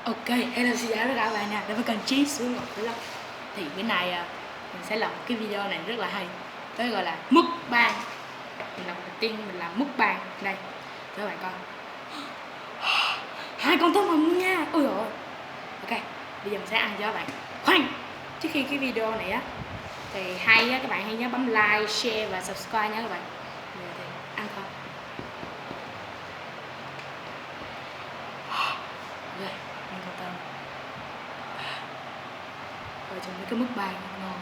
Ok, hello xin chào tất cả các bạn nè, đến với kênh Chí Xuống Ngọc Vlog. Thì bữa nay mình sẽ làm một cái video này rất là hay, tới gọi là mukbang. Mình làm đầu tiên mình làm mukbang đây, cho các bạn coi. Hai con tôm hùm nha, ôi dồi. Ok, bây giờ mình sẽ ăn cho các bạn. Khoan, trước khi cái video này á, thì các bạn hãy nhớ bấm like, share và subscribe nha các bạn. Bây giờ thì ăn thôi. Ok, ăn con tôm. Rồi trong cái mukbang ngon.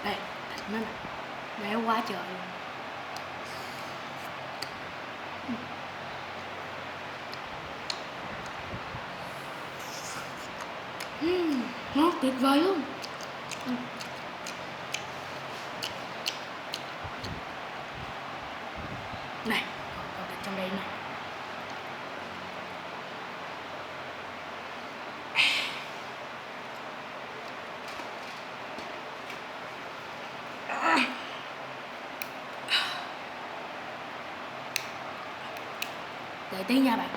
Đây, thịt nó nè, béo quá trời luôn. Ngon tuyệt vời luôn. Này, còn thịt trong đây này. Đợi tí nha bạn.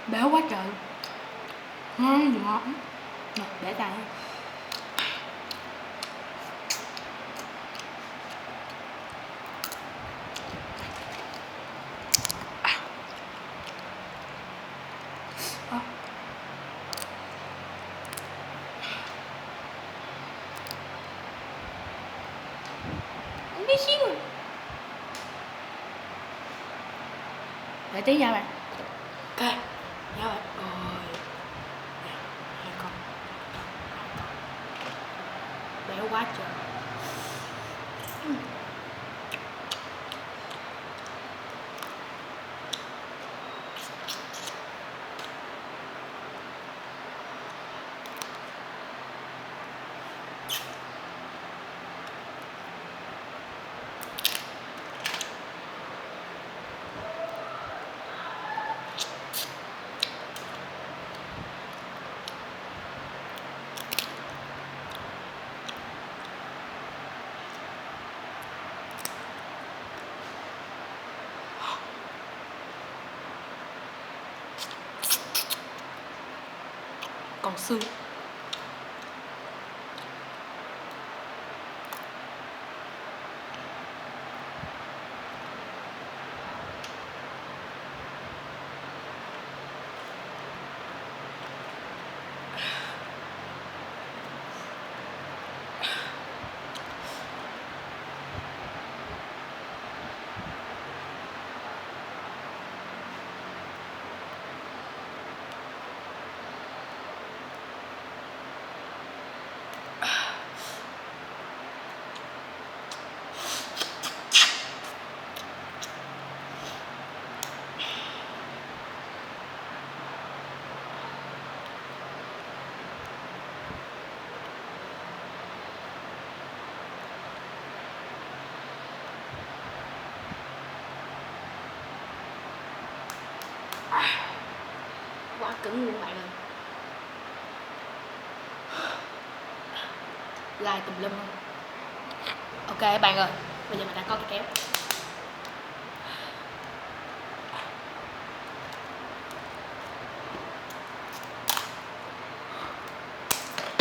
Béo quá trời, ngon gì ngon. Rồi, để tay. Biết xíu rồi. Để tí nha bạn. Ok, nha bạn. Rồi, hai con, béo quá trời. Còn xương. Quá cứng luôn bạn ơi. Lai tùm lum luôn. Ok bạn ơi, bây giờ mình đã có cái kéo.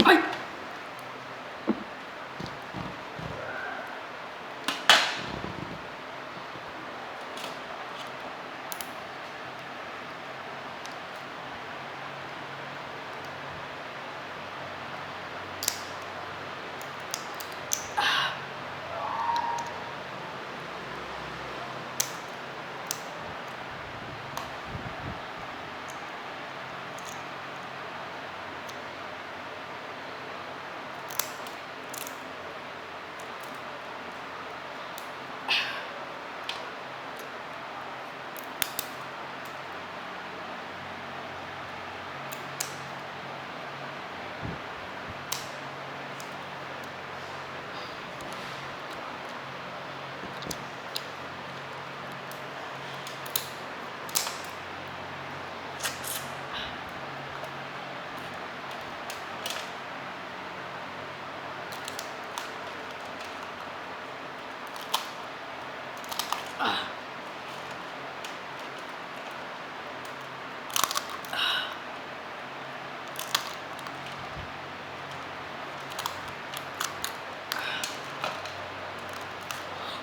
Ôi.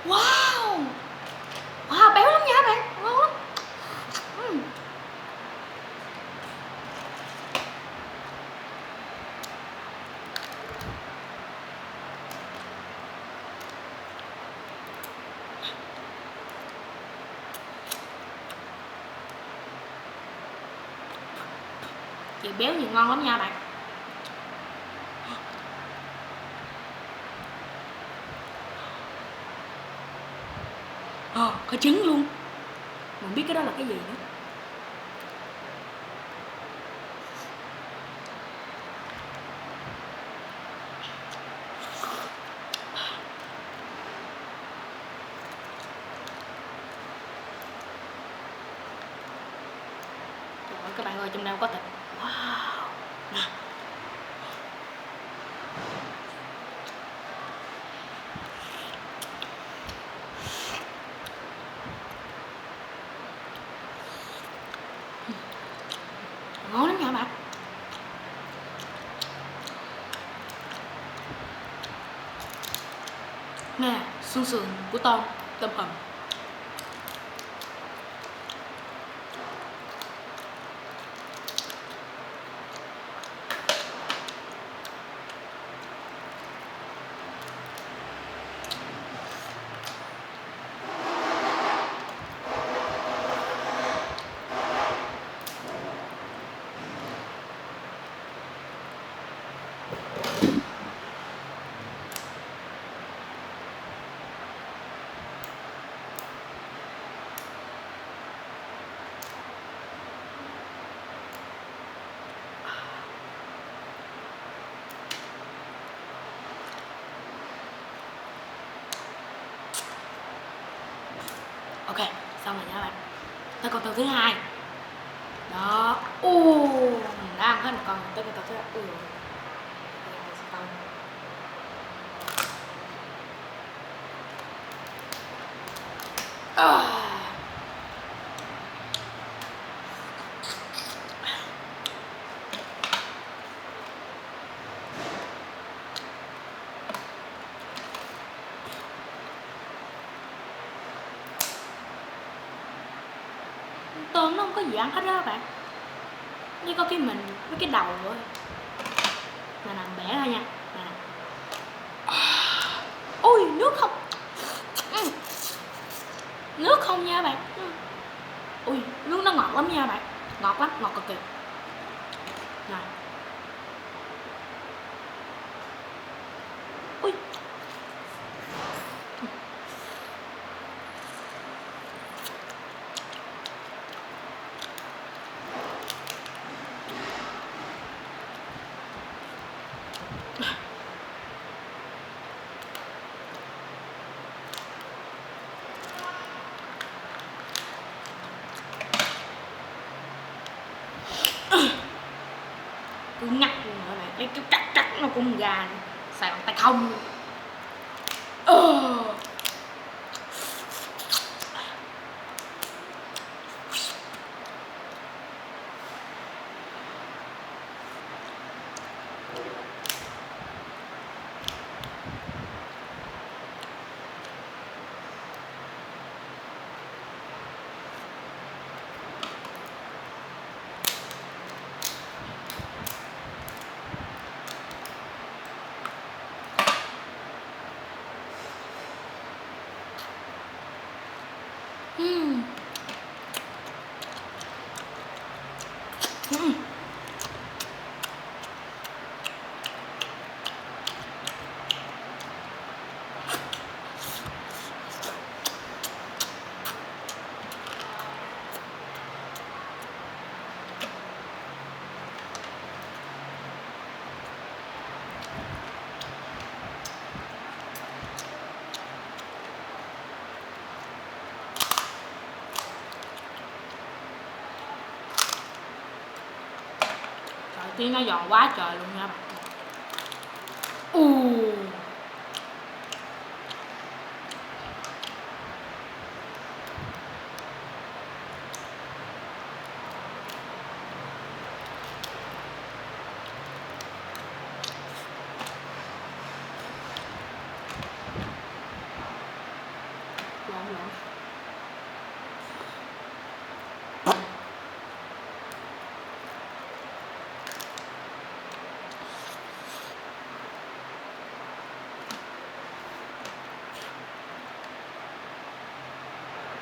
Wow, wow, béo lắm nha các bạn, ngon lắm. Chị béo thì ngon lắm nha bạn. Có trứng luôn. Mình biết cái đó là cái gì nữa. Trời ơi, các bạn ơi, trong đây có thịt. Wow. Nè. Ngon lắm nha bạn. Nè, xương sườn của tôm hùm. Ok, xong rồi nha bạn. Tới con tàu thứ hai. Đó. Mình đã ăn hết một con, tới con tàu thứ hai. Tôm nó không có gì ăn hết đó các bạn. Chỉ có cái mình với cái đầu thôi. Mà nằm bẻ ra nha. Nè. Ôi, nước không. Nước không nha bạn. Ui, nước nó ngọt lắm nha bạn. Ngọt lắm, ngọt cực kỳ. Này. Ui. Cứ ngắt luôn rồi bạn, cái cắt nó cũng gà, xài bằng tay không luôn. Trời, tiếng nó giòn quá trời luôn nha bạn.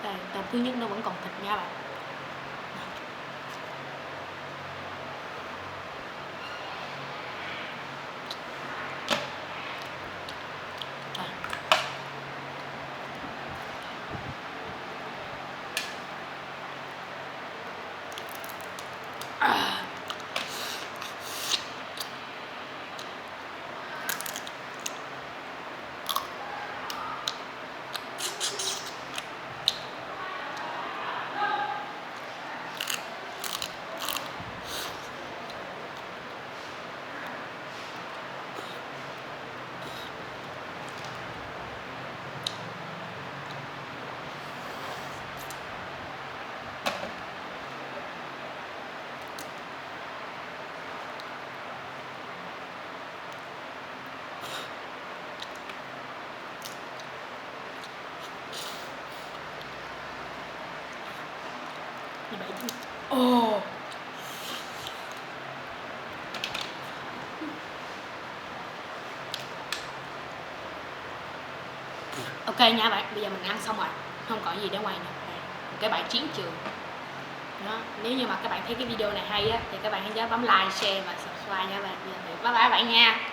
Đây, tôm thứ nhất nó vẫn còn thịt nha bạn. Ồ. Ok nha bạn, bây giờ mình ăn xong rồi, không còn gì để quay nữa. Cái bài chiến trường đó. Nếu như mà các bạn thấy cái video này hay á thì các bạn hãy nhớ bấm like, share và subscribe nha bạn. Bye bye bạn nha.